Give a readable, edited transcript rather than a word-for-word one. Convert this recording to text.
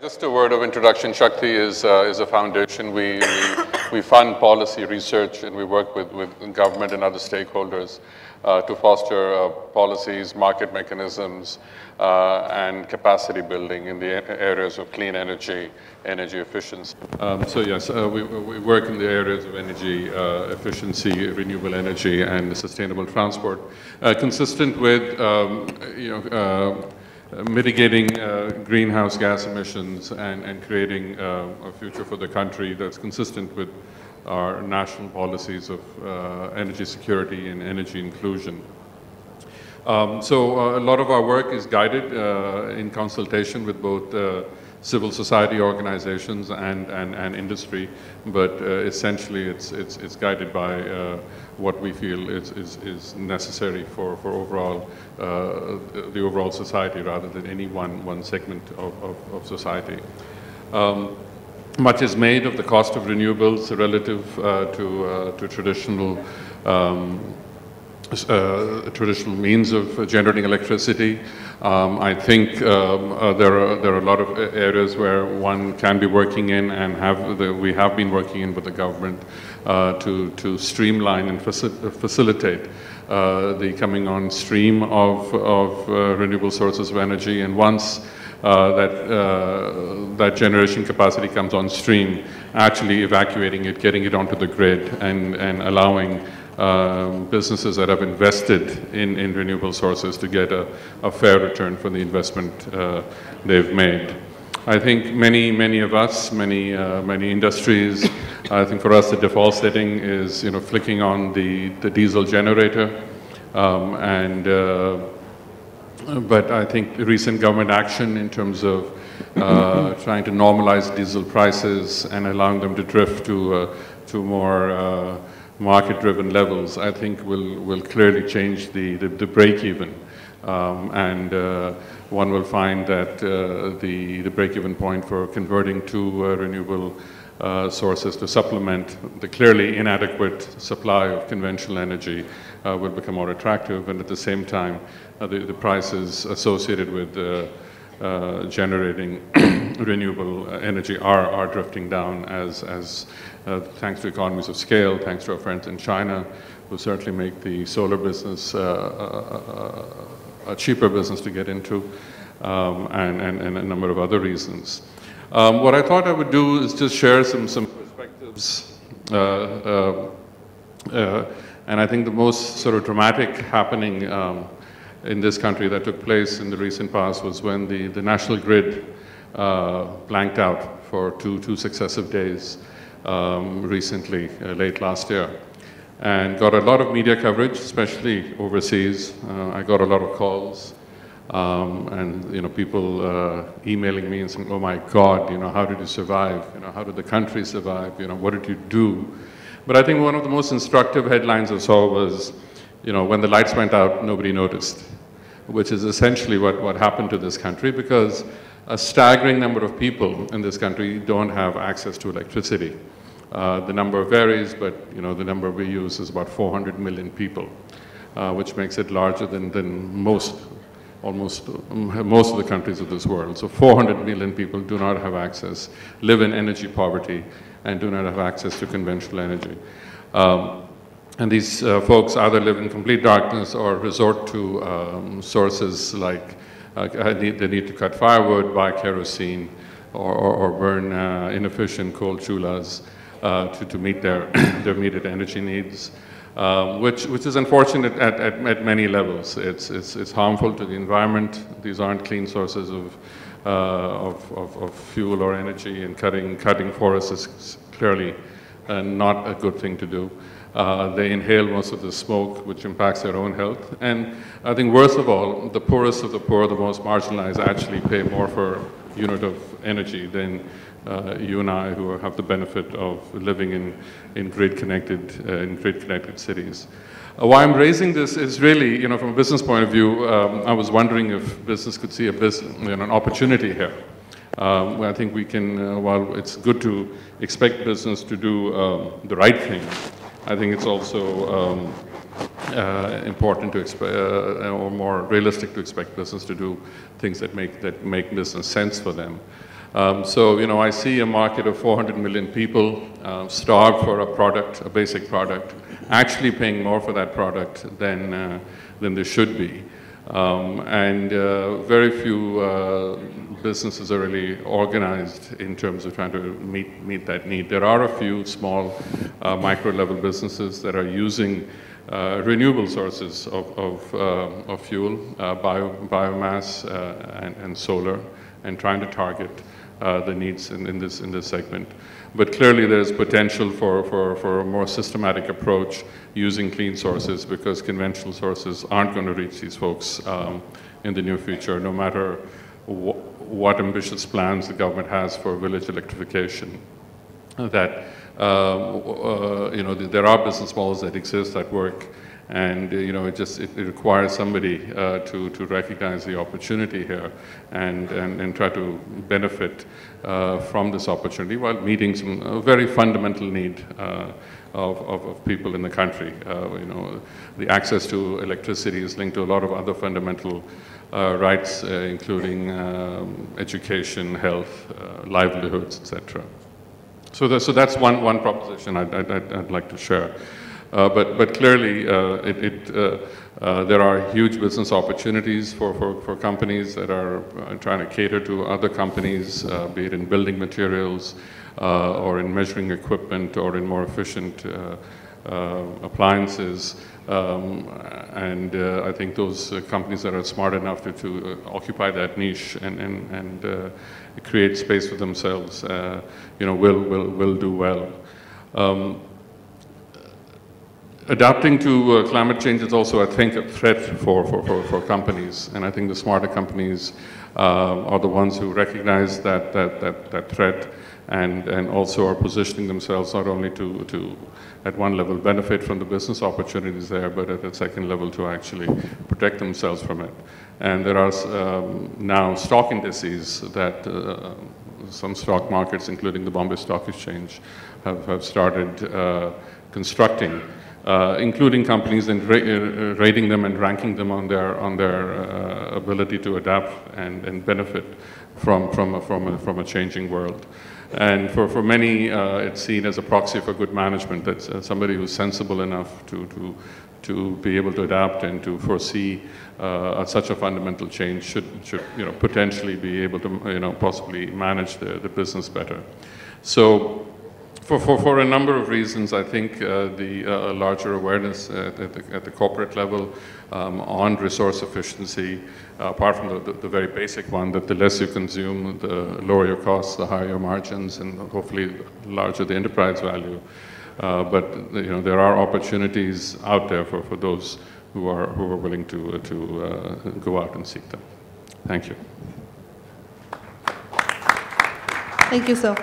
Just a word of introduction. Shakti is a foundation. We fund policy research and we work with government and other stakeholders to foster policies, market mechanisms, and capacity building in the areas of clean energy, energy efficiency. So yes, we work in the areas of energy efficiency, renewable energy, and sustainable transport, consistent with mitigating greenhouse gas emissions and creating a future for the country that's consistent with our national policies of energy security and energy inclusion. So a lot of our work is guided in consultation with both civil society organizations and industry, but essentially it's guided by what we feel is necessary for overall the overall society rather than any one segment of society. Much is made of the cost of renewables relative to traditional means of generating electricity. I think there are a lot of areas where one can be working in and we have been working in with the government to streamline and facilitate the coming on stream of renewable sources of energy. And once that generation capacity comes on stream, actually evacuating it, getting it onto the grid, and allowing businesses that have invested in renewable sources to get a fair return for the investment they've made. I think many of us, many industries, I think for us the default setting is flicking on the diesel generator, but I think recent government action in terms of trying to normalize diesel prices and allowing them to drift to more market-driven levels, I think will clearly change the break-even, and one will find that the break-even point for converting to renewable sources to supplement the clearly inadequate supply of conventional energy will become more attractive, and at the same time the prices associated with generating renewable energy are drifting down as thanks to economies of scale, thanks to our friends in China, who certainly make the solar business a cheaper business to get into, and a number of other reasons. What I thought I would do is just share some perspectives, and I think the most sort of dramatic happening in this country that took place in the recent past was when the national grid blanked out for two successive days recently, late last year, and got a lot of media coverage, especially overseas. I got a lot of calls, and people emailing me and saying, "Oh my God, how did you survive? How did the country survive? What did you do?" But I think one of the most instructive headlines I saw was, when the lights went out, nobody noticed, which is essentially what happened to this country, because a staggering number of people in this country don't have access to electricity. The number varies, but the number we use is about 400 million people, which makes it larger than most of the countries of this world. So 400 million people do not have access, live in energy poverty, and do not have access to conventional energy. And these folks either live in complete darkness or resort to sources like they need to cut firewood, buy kerosene, or burn inefficient coal chulas to meet their immediate energy needs, which is unfortunate at many levels. It's harmful to the environment. These aren't clean sources of fuel or energy, and cutting forests is clearly not a good thing to do. They inhale most of the smoke, which impacts their own health. And I think worst of all, the poorest of the poor, the most marginalized, actually pay more for unit of energy than you and I, who have the benefit of living in grid-connected cities. Why I'm raising this is really, from a business point of view, I was wondering if business could see an opportunity here. I think we can, while it's good to expect business to do the right thing, I think it's also important to expect, or more realistic to expect business to do things that make business sense for them. So, you know, I see a market of 400 million people starved for a product, a basic product, actually paying more for that product than there should be. And very few businesses are really organized in terms of trying to meet that need. There are a few small micro-level businesses that are using renewable sources of fuel, biomass and solar, and trying to target the needs in this segment. But clearly there's potential for a more systematic approach using clean sources, because conventional sources aren't going to reach these folks in the near future, no matter what ambitious plans the government has for village electrification. That you know, there are business models that exist that work, and you know, it requires somebody to recognize the opportunity here and try to benefit from this opportunity while meeting some very fundamental need of people in the country. You know, the access to electricity is linked to a lot of other fundamental rights, including education, health, livelihoods, etc. So that's one proposition I'd like to share. But clearly, there are huge business opportunities for companies that are trying to cater to other companies, be it in building materials, or in measuring equipment, or in more efficient appliances. And I think those companies that are smart enough to occupy that niche and create space for themselves, you know, will do well. Adapting to climate change is also, I think, a threat for companies, and I think the smarter companies are the ones who recognize that threat and also are positioning themselves not only to at one level benefit from the business opportunities there, but at a second level to actually protect themselves from it. And there are now stock indices that some stock markets, including the Bombay Stock Exchange, have started constructing, including companies, and rating them and ranking them on their ability to adapt and benefit from a changing world. And for many, it's seen as a proxy for good management. That's somebody who's sensible enough to be able to adapt and to foresee such a fundamental change should you know, potentially be able to, you know, possibly manage the business better. So for a number of reasons, I think the larger awareness at the corporate level on resource efficiency, apart from the very basic one, that the less you consume, the lower your costs, the higher your margins, and hopefully the larger the enterprise value. But you know, there are opportunities out there for those who are willing to go out and seek them. Thank you. Thank you, sir.